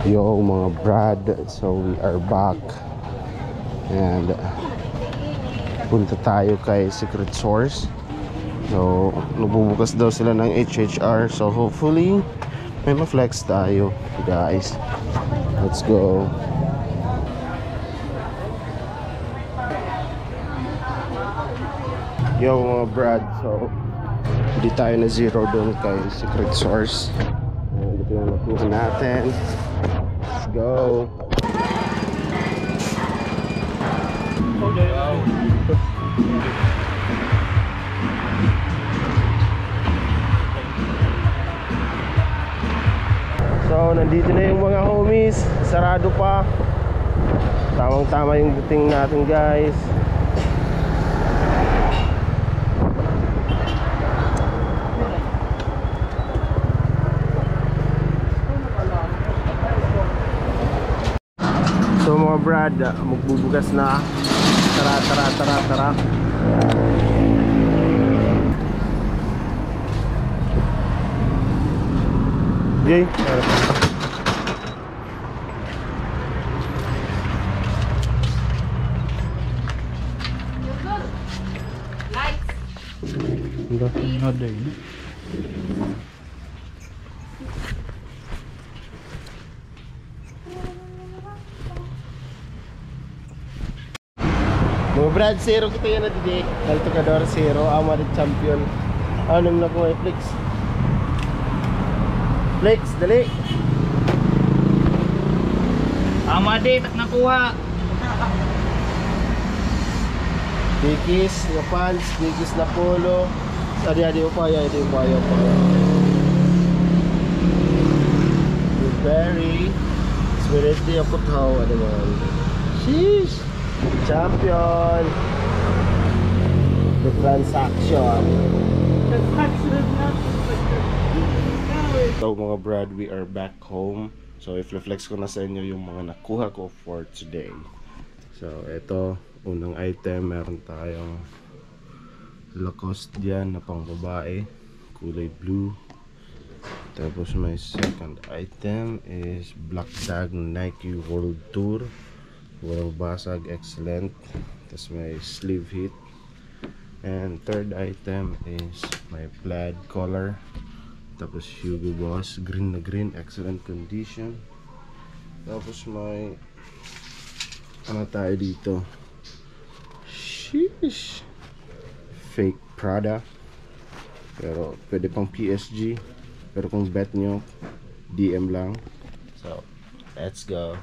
Yo mga brad, so we are back and punta tayo kay Secret Source. So nagbubukas daw sila ng HHR, so hopefully may ma-flex tayo guys. Let's go. Yo mga brad, so hindi tayo na zero doon kay Secret Source. Ito na nakuha natin. Let's go. So nandito na yung mga homies. Sarado pa. Tamang tama yung dating natin guys. So mga brad, magbubugas na. Tara. Yay. Ada ini. Mga brad, zero kita yan na didi. Kaltukador zero, Amarit champion. Anong na ko Flex? Flex, dali. Amade tak nakuha. Dikis na pants, dikis na polo. Adi upaya. Very spiritually ako tao, ano man. Sheesh! Champion! The transaction. So mga brad, we are back home. So i-flex ko na sa inyo yung mga nakuha ko for today. So ito, unang item, meron tayong Lacoste diyan na pang babae, kulay blue. Tapos may second item is Black Tag Nike World Tour, walang basag, excellent. Tapos may sleeve hit. And third item is my plaid collar. Tapos Hugo Boss, green na green, excellent condition. Tapos may ano tayo dito? Sheesh! Fake Prada, pero pwede pang PSG. Pero kung bet nyo, DM lang. So let's go.